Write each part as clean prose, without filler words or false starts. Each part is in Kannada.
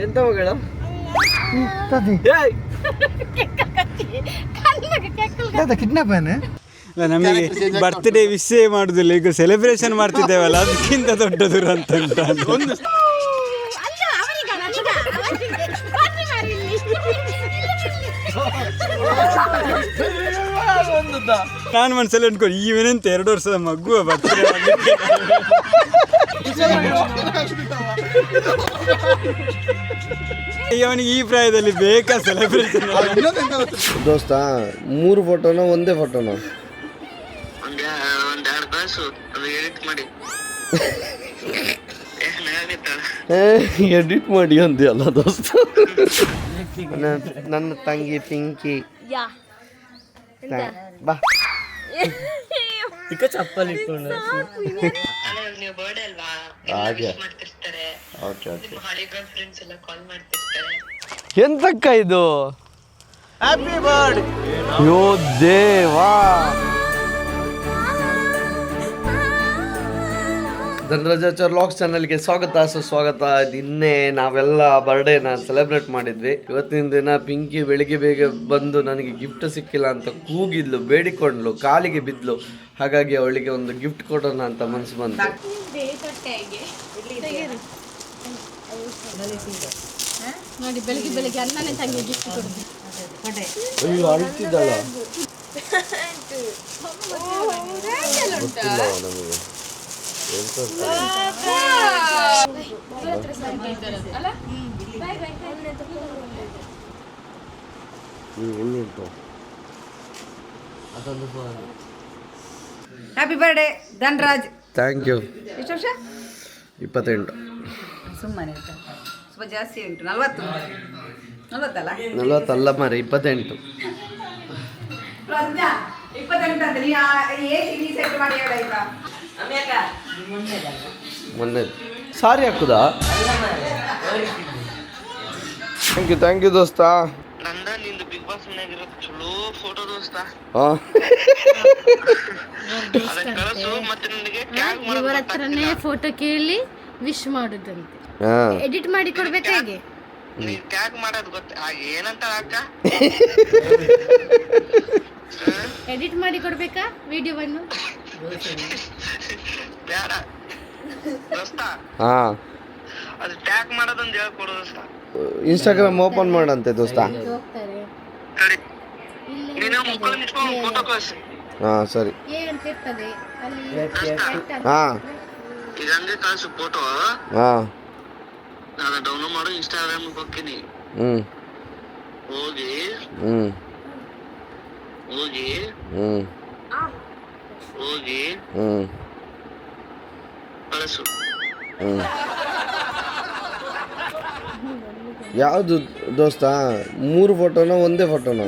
ಎಂತ ಮಗಳು ಕಿಡ್ನಾಪ್ ನಮಗೆ ಬರ್ತ್ಡೇ ವಿಶ್ ಮಾಡುದಿಲ್ಲ, ಈಗ ಸೆಲೆಬ್ರೇಷನ್ ಮಾಡ್ತಿದ್ದೇವಲ್ಲ ಅದಕ್ಕಿಂತ ದೊಡ್ಡದು ಅಂತ ಉಂಟು. ನಾನು ಮನಸ್ಸಲ್ಲಿ ಅನ್ಕೊಂಡು ಇವನೆಂತ 2 ವರ್ಷದ ಮಗುವ ಬರ್ತ್ಡೇ ಅವನಿಗೆ ಈ ಪ್ರಾಯದಲ್ಲಿ ಬೇಕಾ ಸೆಲೆಬ್ರೇಷನ್? ದೋಸ್ತ 3 ಫೋಟೋನ ಒಂದೇ ಫೋಟೋನ ಎಡಿಟ್ ಮಾಡಿ ಅಂದ್ಯಲ್ಲ ದೋಸ್ತ. ನನ್ನ ತಂಗಿ ಪಿಂಕಿ ಬಾ ಈಗ ಚಪ್ಪಲಿ ಇಟ್ಕೊಂಡು ಹಾಗೆ ಎಂತಕ್ಕ ಇದು? ಹ್ಯಾಪಿ ಬರ್ಡ್ ಯೋ ದೇವಾ. ಧನರಾಜಾಚಾರ್ ಲಾಗ್ಸ್ ಚಾನಲ್ಗೆ ಸುಸ್ವಾಗತ. ನಿನ್ನೆ ನಾವೆಲ್ಲ ಬರ್ಡೇನ ಸೆಲೆಬ್ರೇಟ್ ಮಾಡಿದ್ವಿ. ಇವತ್ತಿನ ದಿನ ಪಿಂಕಿ ಬೆಳಿಗ್ಗೆ ಬೇಗ ಬಂದು ನನಗೆ ಗಿಫ್ಟ್ ಸಿಕ್ಕಿಲ್ಲ ಅಂತ ಕೂಗಿದ್ಲು, ಬೇಡಿಕೊಂಡ್ಲು, ಕಾಲಿಗೆ ಬಿದ್ಲು. ಹಾಗಾಗಿ ಅವಳಿಗೆ ಒಂದು ಗಿಫ್ಟ್ ಕೊಡೋಣ ಅಂತ ಮನಸ್ಸು ಬಂತು. ನೋಡಿ ಬೆಳಿಗ್ಗೆ ಅನ್ನನೇ ತಂಗಿ ಗಿಫ್ಟ್ ಕೊಡ್ತೀನಿ. ಅಯ್ಯೋ ಅಳ್ತಿದ್ದಾಳ. ಗೊತ್ತಿಲ್ಲ ನಮಗೆ happy birthday Dhanraj. Thank you. ಎಷ್ಟು ವರ್ಷ? 28. ಸುಮ್ಮನೆ ಸ್ವಲ್ಪ ಜಾಸ್ತಿ ಉಂಟು. 40 ಅಲ್ಲ 40 ಅಲ್ಲ ಮಾರೆ 28. 28 ಅಂತ ನೀ ಸೆಟ್ ಮಾಡಿ ಹೇಳಾಯ್ತಾ? ಮೊನ್ನೆ ಸಾರಿ ಹಾಕುದಾ? ಥ್ಯಾಂಕ್ ಯು ದೋಸ್ತ. ಇವರ ಹತ್ರನೇ ಫೋಟೋ ಕೇಳಿ ವಿಶ್ ಮಾಡುದಂತೆ. ಎಡಿಟ್ ಮಾಡಿ ಕೊಡ್ಬೇಕಾ ಹೇಗೆ? ಎಡಿಟ್ ಮಾಡಿ ಕೊಡ್ಬೇಕಾ ವಿಡಿಯೋವನ್ನು? ಇನ್ಸ್ಟಾಗ್ರಾಮ್ ಓಪನ್ ಮಾಡಂತೆ ದೋಸ್ತ. ಹಾ ಸರಿ. ಹಾ ಹಾ ಡೌನ್ಲೋಡ್ ಮಾಡು. ಇನ್ಸ್ಟಾಗ್ರಾಮ್ ಹೋಗ್ತೀನಿ. ಹೋಗಿ ಕಳಿಸು. ಯಾವುದು ದೋಸ್ತ? 3 ಫೋಟೋನ ಒಂದೇ ಫೋಟೋನ?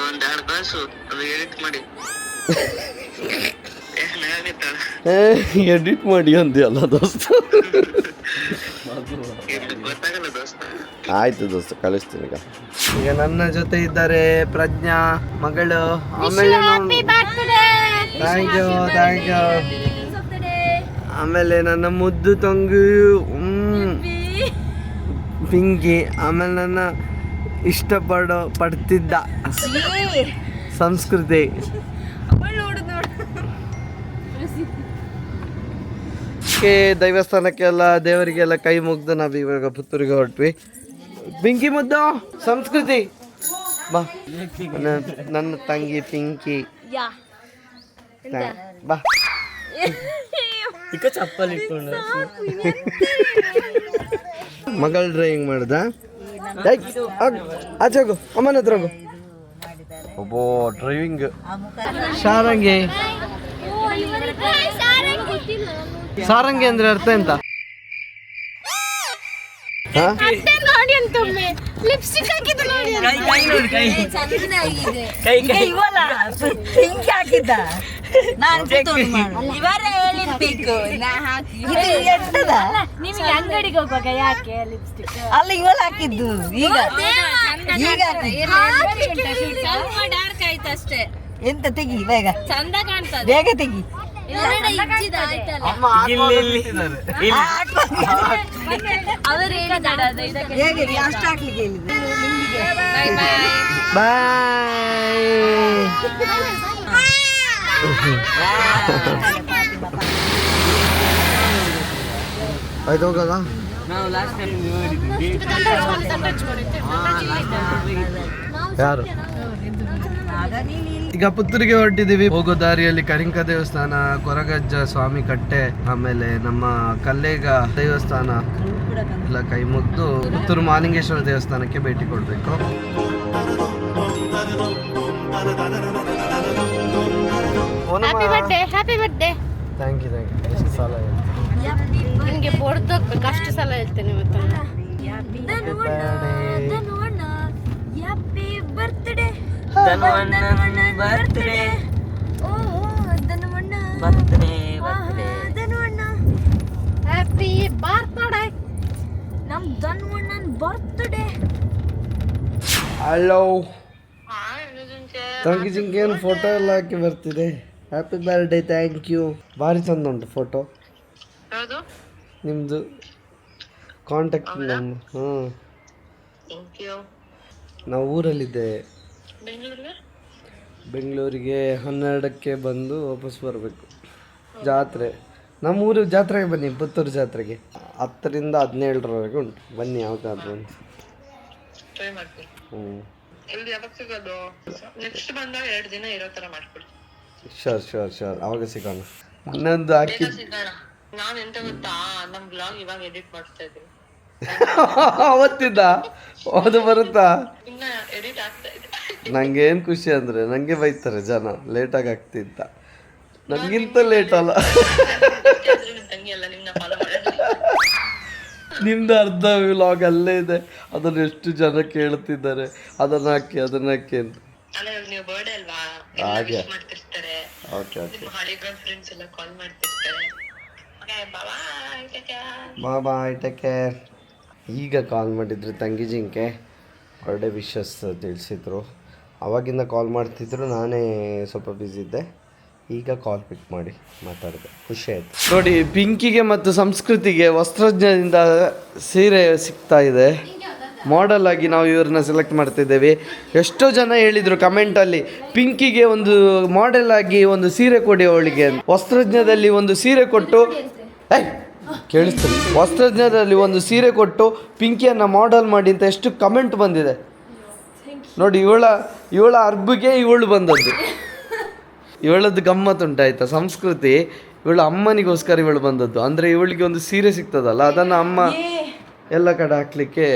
ಒಂದೆರಡು ಕಳಿಸು, ಅದು ಎಡಿಟ್ ಮಾಡಿ. ಎಡಿಟ್ ಮಾಡಿ ಅಂದ್ಯಲ್ಲ ದೋಸ್ತ. ಗೊತ್ತಾಗಲ್ಲ ದೋಸ್ತ. ಆಯ್ತು ದೋಸ್ತ, ಕಳಿಸ್ತೀನಿ. ಈಗ ನನ್ನ ಜೊತೆ ಇದ್ದಾರೆ ಪ್ರಜ್ಞಾ ಮಗಳು. ಆಮೇಲೆ ಥ್ಯಾಂಕ್ ಯು. ಆಮೇಲೆ ನನ್ನ ಮುದ್ದು ತಂಗಿ ಪಿಂಕಿ. ಆಮೇಲೆ ನನ್ನ ಪಡ್ತಿದ್ದ ಸಂಸ್ಕೃತಿ. ದೈವಸ್ಥಾನಕ್ಕೆಲ್ಲ ದೇವರಿಗೆಲ್ಲ ಕೈ ಮುಗ್ದು ನಾವು ಇವಾಗ ಪುತ್ತೂರಿಗೆ ಹೊರಟ್ವಿ. ಪಿಂಕಿ ಮುದ್ದು ಸಂಸ್ಕೃತಿ ಬಾ. ನನ್ನ ತಂಗಿ ಪಿಂಕಿ ಬಾ. ಈಗ ಚಪ್ಪಲಿ ಇಟ್ಕೊಂಡು ಮಗಳು ಡ್ರೈವಿಂಗ್ ಮಾಡ್ದ. ಆಚೆ ಹೋಗು, ಅಮ್ಮನ ಹತ್ರ ಹೋಗು. ಒಬ್ಬೋ ಡ್ರೈವಿಂಗ್. ಸಾರಂಗಿ. ಸಾರಂಗಿ ಅಂದ್ರೆ ಅರ್ಥ ಎಂತ? ಲಿಪ್ಸ್ಟಿಕ್ ಹಾಕಿದ ನೋಡಿ. ನಿಮಗೆ ಅಂಗಡಿಗೆ ಹೋಗುವಾಗ ಯಾಕೆ ಲಿಪ್ಸ್ಟಿಕ್? ಅಲ್ಲ ಇವಳು ಹಾಕಿದ್ದು ಈಗ ಡಾರ್ಕ್ ಆಯ್ತು ಅಷ್ಟೇ. ಎಂತ ತೆಗಿ ಬೇಗ, ಚಂದ ಕಾಣ್ತದೆ. ಬೇಗ ತೆಗಿ. ಅವರು ಹೇಳಿದ್ದಾರೆ ಅಷ್ಟು ಹಾಕ್ಲಿಕ್ಕೆ ಹೇಳಿದ್ರು ಬಾಯ್. ಆಯ್ತು ಹೋಗಲ್ಲ. ನಾವು ಲಾಸ್ಟ್ ಟೈಮ್ ನೋಡಿದ್ವಿ ಯಾರು ಈಗ ಪುತ್ತೂರಿಗೆ ಹೊರಟಿದ್ದೀವಿ. ಹೋಗೋ ದಾರಿಯಲ್ಲಿ ಕರಿಂಕ ದೇವಸ್ಥಾನ, ಕೊರಗಜ್ಜ ಸ್ವಾಮಿ ಕಟ್ಟೆ, ಆಮೇಲೆ ನಮ್ಮ ಕಲ್ಲೇಗ ದೇವಸ್ಥಾನ ಎಲ್ಲ ಕೈ ಮುಗ್ದು ಪುತ್ತೂರು ಮಹಾಲಿಂಗೇಶ್ವರ ದೇವಸ್ಥಾನಕ್ಕೆ ಭೇಟಿ ಕೊಡ್ಬೇಕು. Happy birthday, happy birthday. Thank you thank you. ಎಷ್ಟು ಸಾಲ ನಿಮಗೆ ಬೋರ್ಡ್ ಹೋಗ್ಬೇಕು ಅಷ್ಟು ಸಲ ಹೇಳ್ತೇನೆ ಇವತ್ತು. ಬರ್ತ್ಡೇ ಬರ್ತ್ಡೇ ಹ್ಯಾಪಿ ಬರ್ತ್ಡೇ ನಮ್ ಧನ್ವಣ್ಣನ್ ಬರ್ತ್ಡೇ. ಹಲೋ ತಂಗಿ ಜಿಂಗೆ ಏನು ಫೋಟೋ ಎಲ್ಲ ಹಾಕಿ ಬರ್ತಿದೆ. Happy birthday, thank you. ಭಾರಿ ಚಂದ ಉಂಟು ಫೋಟೋ ನಿಮ್ಮದು. ಕಾಂಟ್ಯಾಕ್ಟ್ ನಮ್ಮ ನಾವು ಊರಲ್ಲಿದ್ದೆ. ಬೆಂಗಳೂರಿಗೆ 12ಕ್ಕೆ ಬಂದು ವಾಪಸ್ ಬರಬೇಕು. ಜಾತ್ರೆ ನಮ್ಮೂರು ಜಾತ್ರೆಗೆ ಬನ್ನಿ, ಪುತ್ತೂರು ಜಾತ್ರೆಗೆ 10ರಿಂದ 17ರವರೆಗೆ ಉಂಟು. ಬನ್ನಿ ಯಾವ್ದಾದ್ರು ಒಂದು. ಶೋರ್ ಶೋರ್ ಶೋರ್ ಅವಾಗ ಸಿಗೋಣ. ಇನ್ನೊಂದು ಹಾಕಿ ನಾನ್ ಎಂತ ಗೊತ್ತಾ, ನಮ್ ಬ್ಲಾಗ್ ಇವಾಗ ಎಡಿಟ್ ಮಾಡ್ತಾ ಇದ್ದೀನಿ. ಅವತ್ತಿದ್ದ ಅದು ಬರುತ್ತಾ? ಇನ್ನ ಎಡಿಟ್ ಆಗ್ತಾ ಇದೆ. ನಂಗೆ ಏನು ಖುಷಿ ಅಂದರೆ ನನಗೆ ಬೈತಾರೆ ಜನ ಲೇಟಾಗಿ ಆಗ್ತಿದ್ದ. ನನಗಿಂತ ಲೇಟ್ ಅಲ್ಲ, ನಿಮ್ ತಂಗಿ ಅಲ್ಲ, ನಿಮ್ನ ಫಾಲೋ ಮಾಡೋದು. ನಿಮ್ದು ಅರ್ಧ ವ್ಲಾಗ್ ಅಲ್ಲೇ ಇದೆ. ಅದನ್ನು ಎಷ್ಟು ಜನ ಕೇಳ್ತಿದ್ದಾರೆ, ಅದನ್ನ ಹಾಕಿ ಅದನ್ನ ಹಾಕಿ ಅಂತ. ಅಲ್ಲ ಇವಾಗ ನೀವು ಬರ್ಡೇ ಅಲ್ವಾ, ಹಾಗೆ. ವಿಶ್ ಮಾಡ್ತಿರ್ತಾರೆ. ಓಕೆ ಓಕೆ ನಿಮ್ಮ ಹಳೆ ಗರ್ಲ್ ಫ್ರೆಂಡ್ಸ್ ಎಲ್ಲ ಕಾಲ್ ಮಾಡ್ತಿರ್ತಾರೆ. Bye take care. ಈಗ ಕಾಲ್ ಮಾಡಿದ್ರು ತಂಗಿ ಜಿಂಕೆ, ಬರ್ಡೇ ವಿಶಸ್ ತಿಳಿಸಿದ್ರು. ಅವಾಗಿಂದ ಕಾಲ್ ಮಾಡ್ತಿದ್ರು, ನಾನೇ ಸ್ವಲ್ಪ ಬ್ಯುಸಿ ಇದ್ದೆ. ಈಗ ಕಾಲ್ ಪಿಕ್ ಮಾಡಿ ಮಾತಾಡಿದೆ, ಖುಷಿ ಆಯಿತು. ನೋಡಿ, ಪಿಂಕಿಗೆ ಮತ್ತು ಸಂಸ್ಕೃತಿಗೆ ವಸ್ತ್ರಜ್ಞದಿಂದ ಸೀರೆ ಸಿಗ್ತಾ ಇದೆ. ಮಾಡೆಲ್ ಆಗಿ ನಾವು ಇವ್ರನ್ನ ಸೆಲೆಕ್ಟ್ ಮಾಡ್ತಿದ್ದೇವೆ. ಎಷ್ಟೋ ಜನ ಹೇಳಿದರು ಕಮೆಂಟಲ್ಲಿ, ಪಿಂಕಿಗೆ ಒಂದು ಮಾಡೆಲ್ ಆಗಿ ಒಂದು ಸೀರೆ ಕೊಡಿ ಅವಳಿಗೆ ಅಂತ. ವಸ್ತ್ರಜ್ಞದಲ್ಲಿ ಒಂದು ಸೀರೆ ಕೊಟ್ಟು ಕೇಳಿಸ್ತೀನಿ, ವಸ್ತ್ರಜ್ಞದಲ್ಲಿ ಒಂದು ಸೀರೆ ಕೊಟ್ಟು ಪಿಂಕಿಯನ್ನು ಮಾಡೆಲ್ ಮಾಡಿ ಅಂತ ಎಷ್ಟು ಕಮೆಂಟ್ ಬಂದಿದೆ ನೋಡಿ. ಇವಳ ಅರ್ಬಿಗೆ ಇವಳು ಬಂದದ್ದು. ಇವಳದ್ದು ಗಮ್ಮತ್ತುಂಟಾಯ್ತಾ ಸಂಸ್ಕೃತಿ. ಇವಳು ಅಮ್ಮನಿಗೋಸ್ಕರ ಇವಳು ಬಂದದ್ದು. ಅಂದರೆ ಇವಳಿಗೆ ಒಂದು ಸೀರೆ ಸಿಗ್ತದಲ್ಲ, ಅದನ್ನು ಅಮ್ಮ ಎಲ್ಲ ಕಡೆ ಹಾಕ್ಲಿಕ್ಕೆ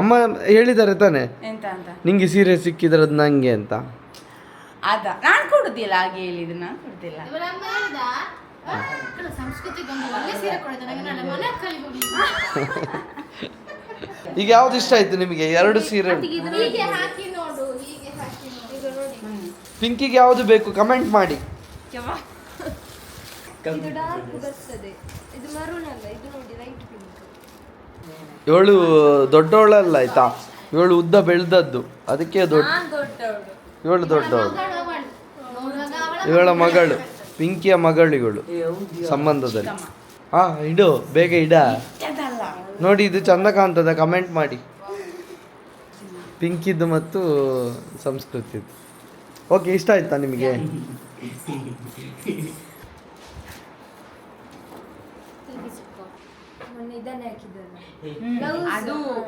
ಅಮ್ಮ ಹೇಳಿದ್ದಾರೆ ತಾನೆ, ನಿಂಗೆ ಸೀರೆ ಸಿಕ್ಕಿದ್ರದ್ದು ನಂಗೆ ಅಂತ. ನಾನು ಕೊಡುದಿಲ್ಲ, ಹಾಗೆ ಹೇಳಿದ್ರು ನಾನು ಕೊಡುದಿಲ್ಲ. ಈಗ ಯಾವ್ದು ಇಷ್ಟ ಆಯ್ತು ನಿಮಗೆ? 2 ಸೀರೆ. ಪಿಂಕಿಗೆ ಯಾವುದು ಬೇಕು ಕಮೆಂಟ್ ಮಾಡಿ. ಇವಳು ದೊಡ್ಡವಳಲ್ಲ ಆಯ್ತಾ, ಇವಳು ಉದ್ದ ಬೆಳೆದದ್ದು, ಅದಕ್ಕೆ ಇವಳು ದೊಡ್ಡವಳು. ಇವಳ ಮಗಳು, ಪಿಂಕಿಯ ಮಗಳಿಗಳು ಸಂಬಂಧದಲ್ಲಿ. ಇಡು ಬೇಗ ಇಡ. ನೋಡಿ ಇದು ಚಂದ ಕಾಣ್ತದೆ, ಕಮೆಂಟ್ ಮಾಡಿ. ಪಿಂಕಿದ್ದು ಮತ್ತು ಸಂಸ್ಕೃತಿದ್ದು. ಓಕೆ, ಇಷ್ಟ ಆಯ್ತಾ ನಿಮಗೆ?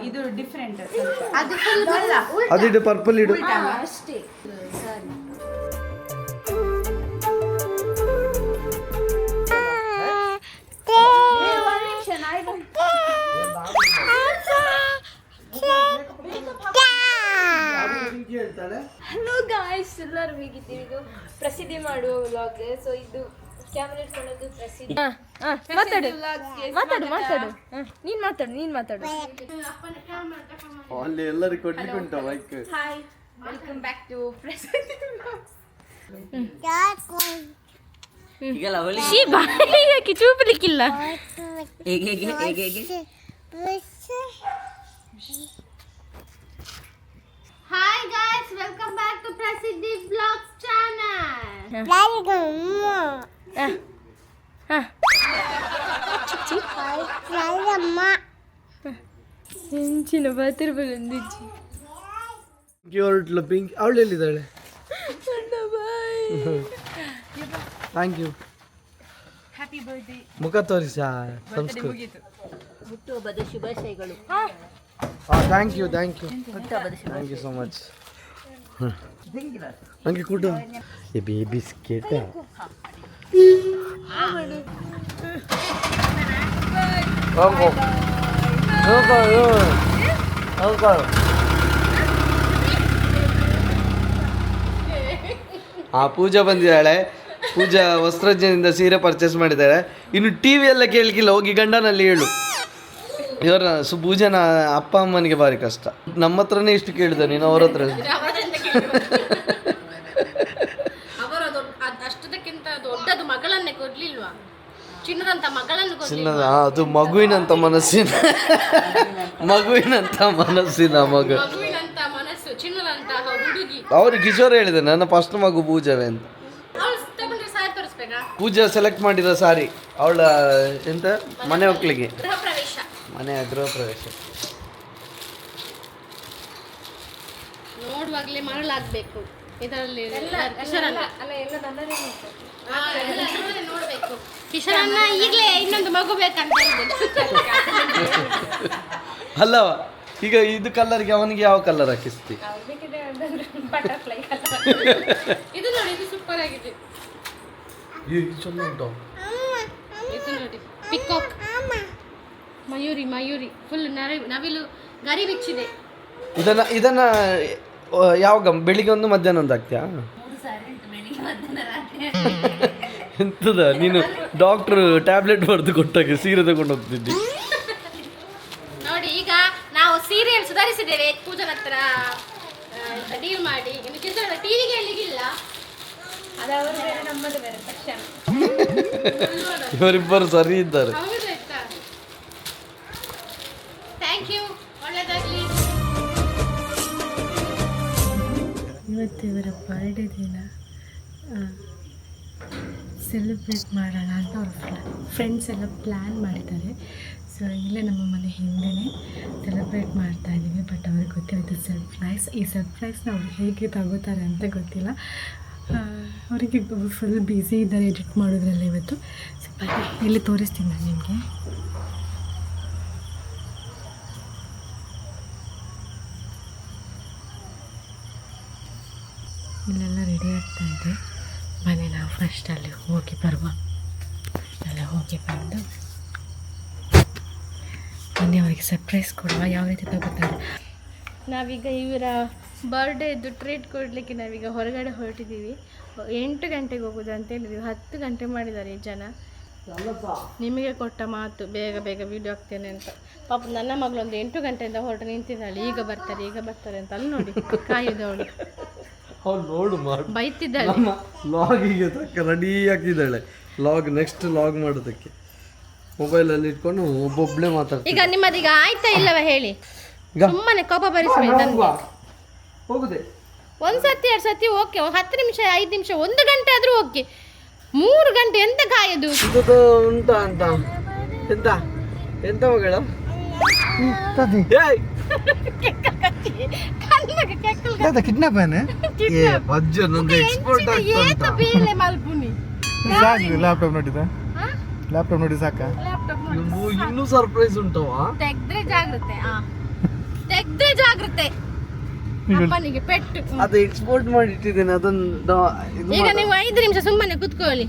ಇದು ಡಿಫ್ರೆಂಟ್. ಅದಿಡು, ಪರ್ಪಲ್ ಇಡು. ಅಷ್ಟೇ ಸರಿ. ಹಲೋ ಗಾಯ್ಸ್, ಎಲ್ಲರೂ ಹೇಗಿದ್ದೀವಿ? ಇದು ಪ್ರಸಿದ್ಧಿ ಮಾಡುವ ವ್ಲಾಗ್. ಸೊ ಇದು ಕ್ಯಾಮೆರಾ ಇಟ್ಕೊಳ್ಳೋದು ಪ್ರಸಿದ್ಧಿ. ಮಾತಾಡು ನೀನ್ ಮಾತಾಡು. ಅಲ್ಲಿ ಎಲ್ಲರಿಗೂ ಕೊಡ್ಲಿಕ್ಕೆ ಉಂಟು bike. Hi, welcome back to Prasiddhi vlogs. ಈಗಲ್ಲ ಅವಳಿ ಬಾಯಿಗೆ ಚೂಪಲಿಕ್ಕಿಲ್ಲ. ಹೇಗೆ hi guys, welcome back to Prasiddhi vlogs channel. ಹೆಂಚಿನ ಬಾತಿರ್ಬಲ್ಲೊಂದಿಜ್ಜಿ ಹೊರಟ್ಲು ಪಿಂಕ್. ಅವಳು ಎಲ್ಲಿದ್ದಾಳೆ? Thank you. ಮುಖ ತೋರಿಸ ಸಂಸ್ಕೃತಿ. ಹುಟ್ಟುಹಬ್ಬದ ಶುಭಾಶಯಗಳು. Thank you thank you so much. ನನಗೆ ಕೂಟ ಈ ಬಿಸ್ಕೆಟ್. ಪೂಜಾ ಬಂದಿದ್ದಾಳೆ. ಪೂಜಾ ವಸ್ತ್ರಜ್ಞದಿಂದ ಸೀರೆ ಪರ್ಚೇಸ್ ಮಾಡಿದ್ದಾಳೆ. ಇನ್ನು ಟಿ ವಿ ಎಲ್ಲ ಕೇಳಲಿಕ್ಕಿಲ್ಲ, ಹೋಗಿ ಗಂಡನಲ್ಲಿ ಹೇಳು. ಇವರ ಪೂಜನ ಅಪ್ಪ ಅಮ್ಮನಿಗೆ ಭಾರಿ ಕಷ್ಟ. ನಮ್ಮ ಹತ್ರನೇ ಇಷ್ಟು ಕೇಳಿದ, ನೀನು ಅವ್ರ ಹತ್ರ ಅಷ್ಟದಕ್ಕಿಂತ ದೊಡ್ಡದು ಮಗಳನ್ನೇ ಕೊಡ್ಲಿಲ್ವಾ? ಚಿನ್ನದಂತ ಮಗಳನ್ನು ಚಿನ್ನದ ಅದು ಮಗುವಿನಂತ ಮನಸ್ಸಿನ ಮಗು. ಮಗುವಿನಂತ ಮನಸ್ಸು, ಚಿನ್ನದಂತ ಹುಡುಗಿ. ಅವ್ರಿಗೆ ಕಿಶೋರ್ ಹೇಳಿದೆ ನನ್ನ ಫಸ್ಟ್ ಮಗು ಪೂಜಾವೆ ಅಂತ. ಸಾರಿ ತೋರಿಸ್ಬೇಕಾ? ಪೂಜಾ ಸೆಲೆಕ್ಟ್ ಮಾಡಿರೋ ಸಾರಿ ಅವಳ ಎಂತ ಮನೆ ಹೋಗ್ಲಿಕ್ಕೆ ಗೃಹ ಪ್ರವೇಶ. ಮನೆಯ ಗೃಹ ಪ್ರವೇಶ. ನೋಡುವಾಗಲೇ ಮರಳಾಗಬೇಕು ಇದರಲ್ಲಿ. ನೋಡ್ಬೇಕು ಕಿಶೋರನ್ನ ಈಗಲೇ ಇನ್ನೊಂದು ಮಗು ಬೇಕಂತ ಅಲ್ಲವ ಈಗ ಇದು ಕಲರ್ಗೆ ಅವನಿಗೆ ಯಾವ ಕಲರ್ ಹಾಕಿಸ್ತಿ? ಇದು ನೋಡಿ, ಇದು ಸೂಪರ್ ಆಗಿದೆ. ಚಂದ ಉಂಟು. ಇದು ನೋಡಿ, ಪಿಕಾಕ್, ಮಯೂರಿ ಫುಲ್ ನವಿಲು ಗರಿ ಬಿಚ್ಚಿದೆ. ಇದನ್ನ ಯಾವಾಗ ಬೆಳಿಗ್ಗೆ ಒಂದು ಮಧ್ಯಾಹ್ನ ಒಂದು ಹಾಕ್ತೀಯಾ? ಎಂತದ ನೀನು ಡಾಕ್ಟ್ರು ಟ್ಯಾಬ್ಲೆಟ್ ಬರೆದು ಕೊಟ್ಟಾಗ ಸೀರೆ ತಗೊಂಡು ಹೋಗ್ತಿದ್ದಿ. ನೋಡಿ, ಈಗ ನಾವು ಸೀರಿಯಲ್ ಸುಧಾರಿಸಿದ್ದೇವೆ ಪೂಜನ ಹತ್ರ ಡೀಲ್ ಮಾಡಿ. ಇನ್ನು ಕಿಶೋರ ಟಿವಿಗೆ ಹೇಳಿಗಿಲ್ಲ. ಅದವರು ಬೇರೆ ನಮ್ಮದು ಬೇರೆ ತಕ್ಷಣ. ಇವರಿಬ್ಬರು ಸರಿ ಇದ್ದಾರೆ. ಹೌದಾಯ್ತಾ? ಥ್ಯಾಂಕ್ ಯು, ಒಳ್ಳೆದಾಗಲಿ. ಇವತ್ತು ಇವರ ಬರ್ಡೇ ದಿನ ಸೆಲೆಬ್ರೇಟ್ ಮಾಡೋಣ ಅಂತ ಅವ್ರ ಫ್ರೆಂಡ್ಸ್ ಎಲ್ಲ ಪ್ಲ್ಯಾನ್ ಮಾಡಿದ್ದಾರೆ. ಸೊ ಇಲ್ಲೇ ನಮ್ಮ ಮನೆ ಹಿಂದೆಯೇ ಸೆಲೆಬ್ರೇಟ್ ಮಾಡ್ತಾ ಇದ್ದೀವಿ. ಬಟ್ ಅವ್ರಿಗೆ ಗೊತ್ತಿಲ್ಲ ಇದು ಸರ್ಪ್ರೈಸ್. ಈ ಸರ್ಪ್ರೈಸ್ನ ಅವ್ರು ಹೇಗೆ ತಗೋತಾರೆ ಅಂತ ಗೊತ್ತಿಲ್ಲ. ಅವರಿಗೆ ಫುಲ್ ಬ್ಯುಸಿ ಇದ್ದಾರೆ ಎಡಿಟ್ ಮಾಡೋದ್ರಲ್ಲಿ ಇವತ್ತು. ಸೊ ಬನ್ನಿ, ಇಲ್ಲಿ ತೋರಿಸ್ತೀನಿ ನಾನು ನಿಮಗೆ. ಇಲ್ಲೆಲ್ಲ ರೆಡಿ ಆಗ್ತಾ ಇದೆ. ಬನ್ನಿ ನಾವು ಫಸ್ಟ್ ಅಲ್ಲಿ ಹೋಗಿ ಬರುವ. ಬಂದು ಬನ್ನಿ ಅವರಿಗೆ ಸರ್ಪ್ರೈಸ್ ಕೊಡುವ, ಯಾವ ರೀತಿ ತಗೋತಾರೆ. ನಾವೀಗ ಇವರ ಬರ್ಡೇದು ಟ್ರೀಟ್ ಕೊಡಲಿಕ್ಕೆ ನಾವೀಗ ಹೊರಗಡೆ ಹೊರಟಿದ್ದೀವಿ. 8 ಗಂಟೆಗೆ ಹೋಗೋದು ಅಂತ ಹೇಳಿದ್ವಿ. 10 ಗಂಟೆ ಮಾಡಿದ್ದಾರೆ ಈ ಜನ. ನಿಮಗೆ ಕೊಟ್ಟ ಮಾತು ಬೇಗ ಬೇಗ ವೀಡಿಯೋ ಹಾಕ್ತೇನೆ ಅಂತ. ಪಾಪ ನನ್ನ ಮಗಳೊಂದು 8 ಗಂಟೆಯಿಂದ ಹೊರಟು ನಿಂತಿದ್ದಾಳೆ. ಈಗ ಬರ್ತಾರೆ ಅಂತ. ಅಲ್ಲಿ ನೋಡಿ, ಕಾಯುದವಳು ಅವ್ಳು ನೋಡು ಬೈತಿದ್ದಾಳೆ. ನಮ್ಮ ಲಾಗಿಗೆ ತಕ್ಕ ರೆಡಿ ಆಗಿದ್ದಾಳೆ. ನೆಕ್ಸ್ಟ್ ಲಾಗ್ ಮಾಡೋದಕ್ಕೆ ಮೊಬೈಲಲ್ಲಿ ಇಟ್ಕೊಂಡು ಒಬ್ಬೊಬ್ಬಳೇ ಮಾತಾಡ್ತೀನಿ. ಈಗ ನಿಮ್ಮದೀಗ ಆಯ್ತಾ ಇಲ್ಲವ ಹೇಳಿ? ಸುಮ್ಮನೆ ಕೋಪ ಬರಿಸಬೇಕು. ಹೋಗುದೇ ಒಂದು ಸತಿ 2 ಸತಿ ಓಕೆ, 10 ನಿಮಿಷ 5 ನಿಮಿಷ 1 ಗಂಟೆ ಆದರೂ ಓಕೆ. 3 ಗಂಟೆ ಎಂತ ಕಾಯೋದು? ಇದು ಉಂಟಾ ಅಂತ ಎಂತ ಮಗಳ ಕಿಡ್ನಾಪ್ ಲ್ಯಾಪ್ಟಾಪ್ ನೋಡಿದ ಲ್ಯಾಪ್ಟಾಪ್ ನೋಡಿ ಸಾಕ. ಇನ್ನೂ ಸರ್ಪ್ರೈಸ್ ಉಂಟವಾ? ತೆಗ್ದ್ರೆ ಜಾಗ್ರತೆ ಅಪ್ಪನಿಗೆ ಪೆಟ್ಟು. ಅದು ಎಕ್ಸ್ಪೋರ್ಟ್ ಮಾಡಿ ಇಟ್ಟಿದ್ದೇನೆ. ಅದೊಂದು ಈಗ ನೀವು 5 ನಿಮಿಷ ಸುಮ್ಮನೆ ಕುತ್ಕೊಳ್ಳಿ.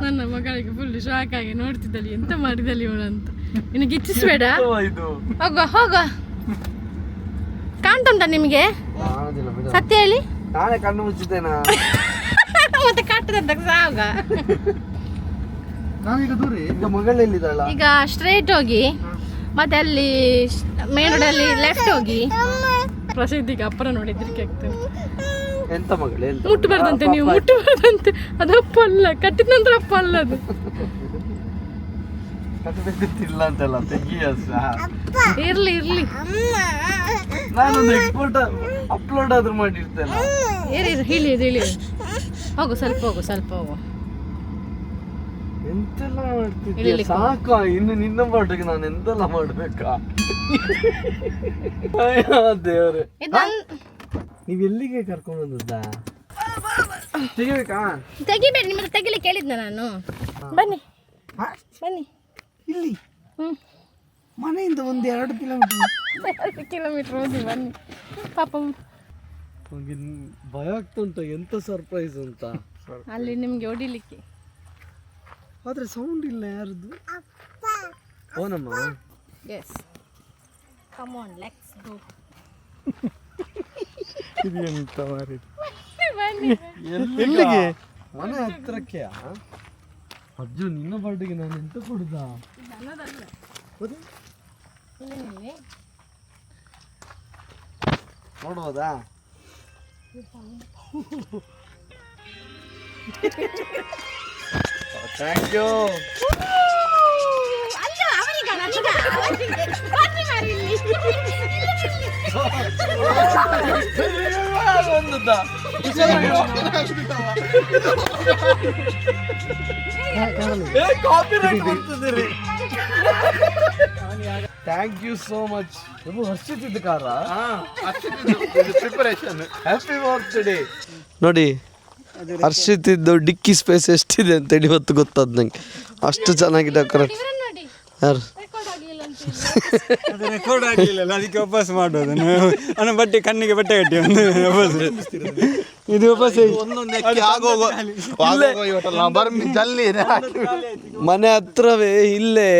ನನ್ನ ಮಗಳಿಗೆ ಫುಲ್ ಶಾಕ್ ಆಗಿ ನೋಡ್ತಿದ್ದಲಿ, ಎಂತ ಮಾಡಿದಲ್ಲಿ ಇವಳು ಅಂತ. ನಿನಗೆ ಇಚ್ಛಿಸ್ಬೇಡ, ಹೋಗ. ಕಾಣ್ತುಂಟ ನಿಮಗೆ? ಸತ್ಯ ಹೇಳಿ. ನಾನೇ ಕಣ್ಣು ಮುಚ್ಚಿದ್ದೇನಾ? ಮತ್ತೆ ಕಟ್ಟದ ಸಾಗ. ನಾವೀಗ ದೂರ ಈಗ ಮಗಳೆಲ್ಲಿದ್ದಾಳ? ಈಗ ಸ್ಟ್ರೈಟ್ ಹೋಗಿ ಮತ್ತೆ ಅಲ್ಲಿ ಮೇನ್ ರೋಡಲ್ಲಿ ಲೆಫ್ಟ್ ಹೋಗಿ. ಪ್ರಸಿದ್ಧಿಗೆ ಅಪ್ಪರ ನೋಡಿದ್ರಿಕೆ ಆಗ್ತದೆ. ಎಂತ ಮಗಳು? ಮುಟ್ಟಬಾರ್ದಂತೆ ನೀವು, ಮುಟ್ಟಬಾರ್ದಂತೆ. ಅದು ಅಪ್ಪ ಅಲ್ಲ, ಕಟ್ಟಿದ ನಂತರ ಅಪ್ಪ ಅಲ್ಲ ಅದು. ಕಟ್ಟಬೇಕಿಲ್ಲ ಅಂತೆಲ್ಲ ತೆಗಿಯ. ಇರ್ಲಿ ನಾನೊಂದು ಎಕ್ಸ್ಪೋರ್ಟ್ ಅಪ್ಲೋಡ್ ಆದ್ರೂ ಮಾಡಿರ್ತೇನೆ. ಇಳಿ ಹೋಗು, ಸ್ವಲ್ಪ ಹೋಗು. ಎಂತೆಲ್ಲ ಮಾಡ್ತಿದ್ದೆ ಸಾಕು. ಇನ್ನು ನಿನ್ನ ಬರ್ಡೇಗೆ ನಾನು ಎಂತೆಲ್ಲ ಮಾಡ್ಬೇಕಾ? ಅಯ್ಯೋ ದೇವ್ರೆ, ನೀವ್ ಎಲ್ಲಿಗೆ ಕರ್ಕೊಂಡ್ ಬಂದದ್ದ? ತೆಗಿಬೇಕಾ? ತೆಗಿಬೇಡಿ, ನಿಮ್ಮದು ತೆಗಿಲಿಕ್ಕೆ ಹೇಳಿದ್ನ ನಾನು. ಬನ್ನಿ ಬನ್ನಿ. ಇಲ್ಲಿ ಹ್ಮ್, ಮನೆಯಿಂದ 1-2 ಕಿಲೋಮೀಟರ್. ಕಿಲೋಮೀಟರ್ ಹೋಗಿ ಬನ್ನಿ. ಪಾಪ ನನಗೆ ಭಯ ಆಗ್ತುಂಟ, ಎಂತ ಸರ್ಪ್ರೈಸ್ ಅಂತ. ಅಲ್ಲಿ ನಿಮ್ಗೆ ಹೊಡಿಲಿಕ್ಕೆ. ಆದ್ರೆ ಸೌಂಡ್ ಇಲ್ಲ ಯಾರ್ದು. ಓನಮ್ಮ, yes, come on, let's go. ಇದು ಎಂತ ಮಾರಿ ಎಲ್ಲಿಗೆ? ಮನೆ ಹತ್ರಕ್ಕೆ. ಅಜ್ಜು, ನಿನ್ನ ಬರ್ಡೇಗೆ ನಾನು ಎಂತ ಕೊಡುದ? ನೋಡ್ಬೋದಾ? Thank you. Thank you so much. ಹರ್ಷಿತಿದ್ದ ಕಾರ ಪ್ರಿಪರೇಷನ್. Happy birthday. ನೋಡಿ, ಹರ್ಷಿತಿದ್ದು ಡಿಕ್ಕಿ ಸ್ಪೇಸ್ ಎಷ್ಟಿದೆ ಅಂತೇಳಿ ಇವತ್ತು ಗೊತ್ತಾದ್ ನಂಗೆ. ಅಷ್ಟು ಚೆನ್ನಾಗಿ ಡೆಕೋರೇಟ್. ಯಾರು ಅದು ರೆಕಾರ್ಡ್ ಆಗಲಿಲ್ಲ, ಅದಕ್ಕೆ ವಾಪಸ್ ಮಾಡೋದು. ಅವನ ಬಟ್ಟೆ ಕಣ್ಣಿಗೆ ಬಟ್ಟೆ ಕಟ್ಟಿ ಒಂದು ವಾಪಸ್ ಇದು ವಾಪಸ್ ಮನೆ ಹತ್ರವೇ ಇಲ್ಲೇ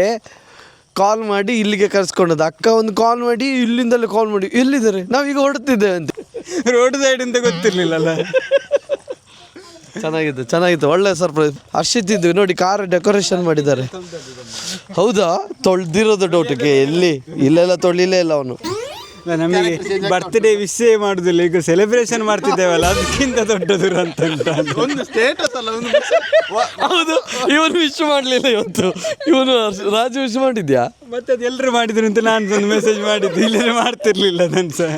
ಕಾಲ್ ಮಾಡಿ ಇಲ್ಲಿಗೆ ಕರ್ಸ್ಕೊಂಡದ್ದು. ಅಕ್ಕ ಒಂದು ಕಾಲ್ ಮಾಡಿ ಇಲ್ಲಿಂದಲೇ ಕಾಲ್ ಮಾಡಿ ಎಲ್ಲಿದ್ದಾರೆ, ನಾವೀಗ ಹೊರಡ್ತಿದ್ದೇವೆ ಅಂತ. ರೋಡ್ ಸೈಡ್ ಅಂತ ಗೊತ್ತಿರ್ಲಿಲ್ಲಲ್ಲ. ಚೆನ್ನಾಗಿತ್ತು, ಒಳ್ಳೆ ಸರ್ಪ್ರೈಸ್. ಹರ್ಷಿತಿದ್ವಿ ನೋಡಿ, ಕಾರ್ ಡೆಕೋರೇಷನ್ ಮಾಡಿದ್ದಾರೆ. ಹೌದಾ? ತೊಳ್ದಿರೋದು ಡೌಟಿಗೆ. ಎಲ್ಲಿ ಇಲ್ಲೆಲ್ಲ ತೊಳಿಲೇ ಇಲ್ಲ ಅವನು. ನಮಗೆ ಬರ್ತ್ಡೇ ವಿಶೇ ಮಾಡುದಿಲ್ಲ, ಈಗ ಸೆಲೆಬ್ರೇಷನ್ ಮಾಡ್ತಿದ್ದೇವಲ್ಲ ಅದಕ್ಕಿಂತ ದೊಡ್ಡದು ಅಂತ ಒಂದು ಸ್ಟೇಟಸ್ ಅಲ್ಲ. ಹೌದು, ಇವನು ವಿಶ್ ಮಾಡಲಿಲ್ಲ ಇವತ್ತು. ಇವನು ರಾಜು ವಿಶ್ ಮಾಡಿದ್ಯಾ? ಮತ್ತೆ ಅದು ಎಲ್ಲರೂ ಮಾಡಿದ್ರು ಅಂತ ನಾನು ಒಂದು ಮೆಸೇಜ್ ಮಾಡಿದ್ದು, ಇಲ್ಲೇ ಮಾಡ್ತಿರ್ಲಿಲ್ಲ ನಾನು ಸಹ.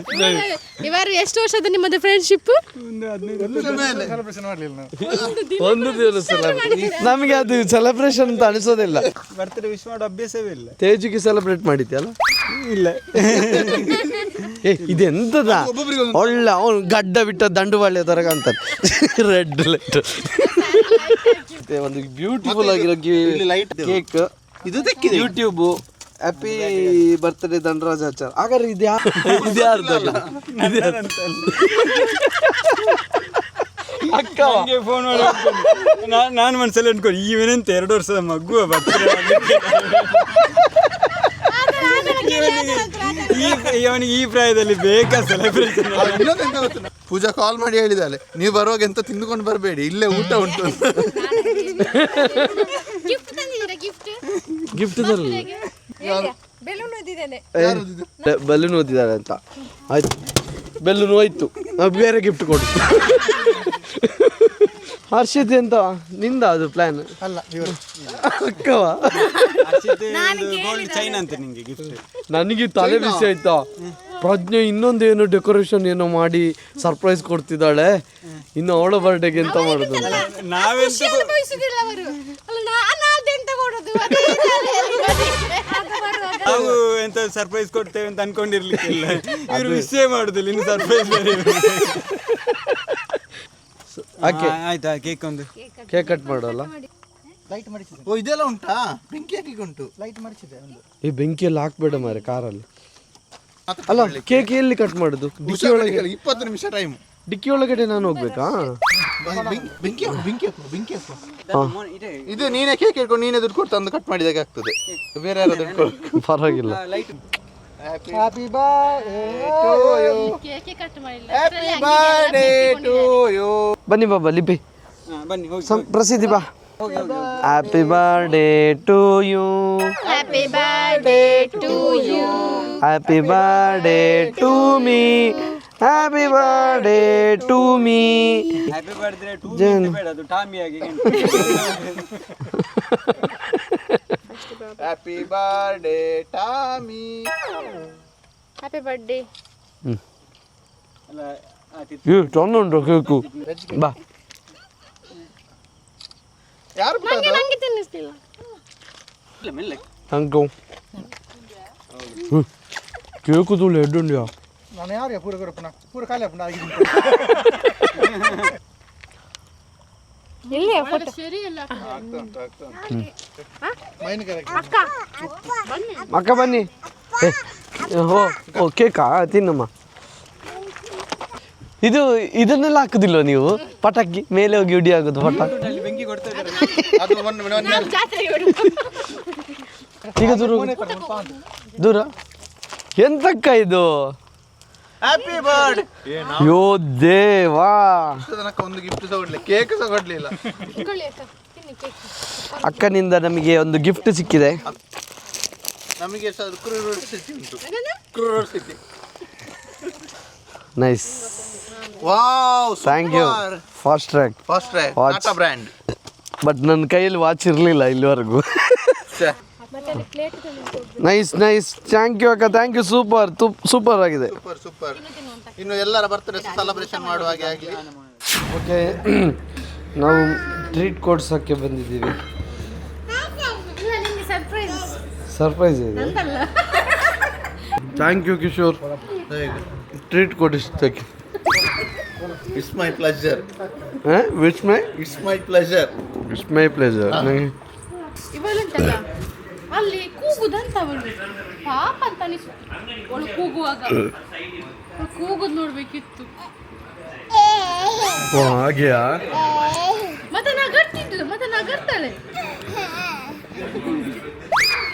ಇವರು ಎಷ್ಟು ವರ್ಷದ ನಿಮ್ಮದು ಫ್ರೆಂಡ್ಶಿಪ್? ಒಂದು ದಿವಸ ನಮಗೆ ಅದು ಸೆಲೆಬ್ರೇಷನ್ ಅಂತ ಅನಿಸೋದಿಲ್ಲ. ಬರ್ತ್ಡೇ ವಿಶ್ ಮಾಡೋ ಅಭ್ಯಾಸವೇ ಇಲ್ಲ. ತೇಜಿಗೆ ಸೆಲೆಬ್ರೇಟ್ ಮಾಡಿದ್ಯಲ್ಲ? ಇಲ್ಲ. ಇದೆಂತದ ಒಳ್ಳೆ ಅವನು ಗಡ್ಡ ಬಿಟ್ಟ ದಂಡುವಾಳ್ಯ ತರ ಕಾಣ್ತಾನೆ. ರೆಡ್ ಲೈಟ್, ಒಂದು ಬ್ಯೂಟಿಫುಲ್ ಆಗಿರೋ cake, YouTube. Happy birthday Dhanarajachar. ಹಾಗಾದ್ರೆ ಇದ್ಯಾರ್ದು? ಅಕ್ಕ ಫೋನ್ ಮಾಡಿ ನಾನು ಮನಸ್ಸಲ್ಲಿ ಅನ್ಕೊಂಡು ಇವನಂತ 2 ವರ್ಷದ ಮಗುವ ಬರ್ತ್ಡೇ ಇವನಿಗೆ ಈ ಪ್ರಾಯದಲ್ಲಿ ಬೇಕಾ ಸೆಲೆಬ್ರೇಷನ್? ಪೂಜಾ ಕಾಲ್ ಮಾಡಿ ಹೇಳಿದಾಳೆ, ನೀವು ಬರುವಾಗ ಎಂತ ತಿಂದುಕೊಂಡು ಬರಬೇಡಿ, ಇಲ್ಲೇ ಊಟ ಉಂಟು. ಗಿಫ್ಟ್ ತರಲಿ. ಬಲೂನ್ ಓದಿದ್ದಾರೆ ಅಂತ. ಆಯ್ತು, ಬೆಲೂನ್ ಹೋಯ್ತು, ಬೇರೆ ಗಿಫ್ಟ್ ಕೊಡು. ಹರ್ಷಿತ್ ಅಂತ ನಿಂದ ಅದು ಪ್ಲಾನ್ ಅಲ್ಲ, ಅಕ್ಕವ ಚೈನಾ ಅಂತ ನಿಂಗೆ ಗಿಫ್ಟ್. ನನಗೆ ತಲೆ ಬಿಸಿ ಆಯ್ತಾ. ಪ್ರಜ್ಞೆ ಇನ್ನೊಂದೇನು ಡೆಕೋರೇಷನ್ ಏನೋ ಮಾಡಿ ಸರ್ಪ್ರೈಸ್ ಕೊಡ್ತಿದ್ದಾಳೆ. ಇನ್ನು ಅವಳ ಬರ್ಡೇಗೆ ಎಂತ ಮಾಡೋದು? ನಾವು ಎಂತ ಸರ್ಪ್ರೈಸ್ ಕೊಡ್ತೇವೆ ಅಂತ ಅನ್ಕೊಂಡಿರ್ಲಿಕ್ಕಿಲ್ಲ. ಇವರು ವಿಷಯ ಮಾಡುದಿಲ್ಲ, ಇನ್ನು ಸರ್ಪ್ರೈಸ್ ಆಯ್ತಾ? ಕೇಕ್ ಒಂದು ಕೇಕ್ ಕಟ್ ಮಾಡೋಲ್ಲ? ಲೈಟ್ ಮಾಡಿಸಿದೆ. ಓ, ಇದೆಲ್ಲ ಉಂಟಾ? ಬೆಂಕಿ ಹಾಕಿ ಉಂಟು, ಲೈಟ್ ಮಾಡಿಸಿದೆ ಒಂದು. ಈ ಬೆಂಕಿಯಲ್ಲಿ ಹಾಕ್ಬೇಡ ಮಾರೆ ಕಾರಲ್ಲಿ. ಅಲ್ಲ, ಕೇಕ್ ಎಲ್ಲಿ ಕಟ್ ಮಾಡುದು? ಡಿಕ್ಕಿ ಒಳಗೆ 20 ನಿಮಿಷ ಟೈಮ್. ಡಿಕ್ಕಿ ಒಳಗಡೆ ನಾನು ಹೋಗ್ಬೇಕಾ? ಬೆಂಕಿ ಇದು ನೀನೇ ಕೇಕ್ ಇಟ್ಕೊಂಡು ನೀನೇ ದುಡ್ಡು ಕೊಟ್ಟು ತಂದು ಕಟ್ ಮಾಡಿದಾಗ ಆಗ್ತದೆ, ಬೇರೆ ಯಾರು ದುಡ್ಡು ಪರವಾಗಿಲ್ಲ. Happy birthday to you. ಬನ್ನಿ ಬಾಬಾ, ಲಿಪಿ ಬನ್ನಿ ಪ್ರಸಿದ್ಧಿ ಬಾ. Happy birthday to you, happy birthday to you, happy birthday to me, happy birthday to me. Happy birthday to ಬೇಡ, ಅದು ಟಾಮಿ ಆಗಿ. Happy birthday Tommy. Happy birthday. ತೊಂದುಂಟು ಕೇಕು. ಬಾ ಯಾರು ಬಿಟ್ಟದ್ದು? ನಂಗೆ ತಿನ್ನಿಸ್ತಿಲ್ಲ ಹಂಗೆ ಕೇಕು ತೂಳು ಎಡ್ಡುಂಡ್ಯಾ ನಾನು ಯಾರು ಪೂರ ಕೊರಪ್ಪನ ಪೂರ ಖಾಲಿ ಅಪ್ಪನ ಆಗಿದ್ದೀನಿ ಇಲ್ಲಿ ಫೋಟೋ ಸರಿ ಇಲ್ಲ ಅಕ್ಕ ಬನ್ನಿ ಓ ಕೇಕಾ ತಿನ್ನಮ್ಮ. ಇದನ್ನೆಲ್ಲ ಹಾಕುದಿಲ್ವ ನೀವು? ಪಟಾಕಿ ಮೇಲೆ ಹೋಗಿ ಉಡಿ ಆಗೋದು ಪಟ. ಬೆಂಕಿ ಕೊಡ್ತಾ ಇದ್ದಾರೆ ಅದು ಒಂದು ಈಗ ದೂರ ಎಂತಕ್ಕ ಇದು? ಹ್ಯಾಪಿ ಬರ್ಡ್ ಯೋ ದೇವಾ, ತನಕ ಒಂದು ಗಿಫ್ಟ್ ಸಹ ಕೊಡ್ಲಿಲ್ಲ, ಕೇಕ್ ಸಹ ಕೊಡ್ಲಿಲ್ಲ. ಅಕ್ಕನಿಂದ ನಮಗೆ ಒಂದು ಗಿಫ್ಟ್ ಸಿಕ್ಕಿದೆ. ನಮಗೆ ಸಹ ಕ್ರೂರ್ ಸಿಟಿ ಉಂಟು, ಕ್ರೂರ್ ಸಿಟಿ. Nice, wow, thank you. Fast track Watch. Tata brand. But ನನ್ನ ಕೈಯಲ್ಲಿ ವಾಚ್ ಇರಲಿಲ್ಲ ಇಲ್ಲಿವರೆಗೂ. ನೈಸ್ ನೈಸ್, ಥ್ಯಾಂಕ್ ಯು ಅಕ್ಕ, ಥ್ಯಾಂಕ್ ಯು. ಸೂಪರ್ ಸೂಪರ್ ಆಗಿದೆ. Super super. ಇನ್ನು ಎಲ್ಲರ ಬರ್ತ್ಡೇ ಸೆಲೆಬ್ರೇಷನ್ ಮಾಡುವ ಹಾಗೆ ಆಗಲಿ. ಓಕೆ, ನಾವು ಟ್ರೀಟ್ ಕೊಡ್ಸೋಕ್ಕೆ ಬಂದಿದ್ದೀವಿ. ಸರ್ಪ್ರೈಸ್ ಇದೆ. ಥ್ಯಾಂಕ್ ಯು ಕಿಶೋರ್, ಟ್ರೀಟ್ ಕೊಡಿಸೋಕ್ಕೆ. It's my pleasure. Which my it's my pleasure. It's my pleasure. ನನಗೆ ಇವಳುಂಟಲ್ಲ ಅಲ್ಲಿ ಕೂಗುದಂತ ಅವಳು ಪಾಪ ಅಂತ ಅನಿಸ್ತು. ಅವಳು ಕೂಗುವಾಗ ಕೂಗುದು ನೋಡ್ಬೇಕಿತ್ತು. ಓ ಹಾಗೆಯಾ? ಮತ್ತೆ ನಗರ್ತಿದ್ಲು, ಮತ್ತೆ ನಗರ್ತಾಳೆ.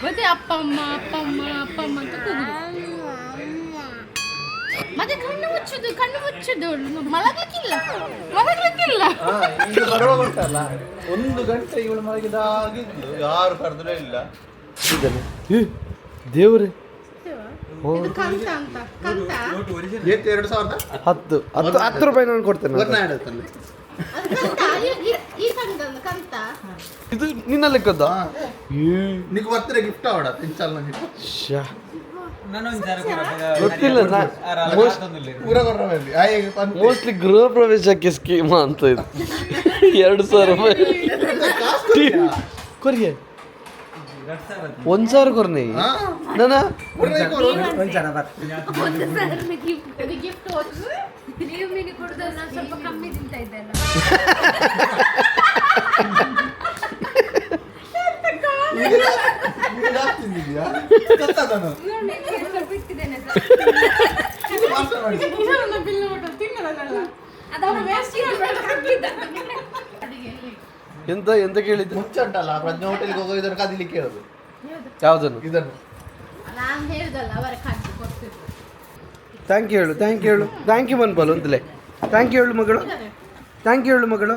ಮತ್ತೆ ಅಪ್ಪ ಅಮ್ಮ ಅಪ್ಪ ಅಮ್ಮ ಅಪ್ಪ ಅಮ್ಮ ಅಂತ ಕೂಗುದು. ಮತ್ತೆ ಕಣ್ಣು ಮುಚ್ಚುದು ಅವಳು. ಮಲಗ್ಲಿಕ್ಕಿಲ್ಲ. ಬರುವಾಗ ಉಂಟಲ್ಲ, 1 ಗಂಟೆ ಇವಳು ಮಲಗಿದಾಗಿದ್ದು ಯಾರು ಕರೆದ್ರೆ ಇಲ್ಲ. ದೇವ್ರೆ, ಇದು ಕಂತ ಅಂತ. ಕಂತ 2010 10 ರೂಪಾಯಿ ನಾನು ಕೊಡ್ತೇನೆ. ಅದು ಕಂತ. ಈ ಕಂತ ಕಂತ. ಇದು ನಿನ್ನ ಲೆಕ್ಕದ? నీకు బర్త్డే గిఫ్ట్ ఆవడా తించాలి ಗೊತ್ತಿಲ್ಲ. ಮೋಸ್ಟ್ಲಿ ಗೃಹ ಪ್ರವೇಶಕ್ಕೆ ಸ್ಕೀಮ್ ಅಂತ ಇದು. 2,000 ರೂಪಾಯಿ ಕೊರಿಯೆ 1,000 ಕೊರ್ನೆ ನಾನ ಗಿಫ್ಟ್ ನೀವು ಮಿನಿ ಕೊಡೋದು ನಾನು ಸ್ವಲ್ಪ ಕಮ್ಮಿ ತಿಂತ ಇದ್ದೆಲ್ಲ. ಎಂತ ಕೇಳಿದ್ದು? ಮುಚ್ಚ ಉಂಟಲ್ಲ ಪ್ರಜ್ಞಾ ಹೋಟೆಲ್ಗೆ ಹೋಗೋ ಇದನ್ನು ಕದಿಲಿಕ್ಕೆ ಹೇಳೋದು. ಯಾವುದನ್ನು? ಇದನ್ನು. ನಾನು ಹೇಳಿದಲ್ಲ ಅವರ ಖಾತೆ ಕೊಡ್ತಿದ್ರು. ಥ್ಯಾಂಕ್ ಯು ಹೇಳು, ಥ್ಯಾಂಕ್ ಯು ಹೇಳು, ಥ್ಯಾಂಕ್ ಯು ಮನ್ಪಾಲು ಅಂತಲೇ. ಥ್ಯಾಂಕ್ ಯು ಹೇಳು ಮಗಳು, ಥ್ಯಾಂಕ್ ಯು ಹೇಳು ಮಗಳು.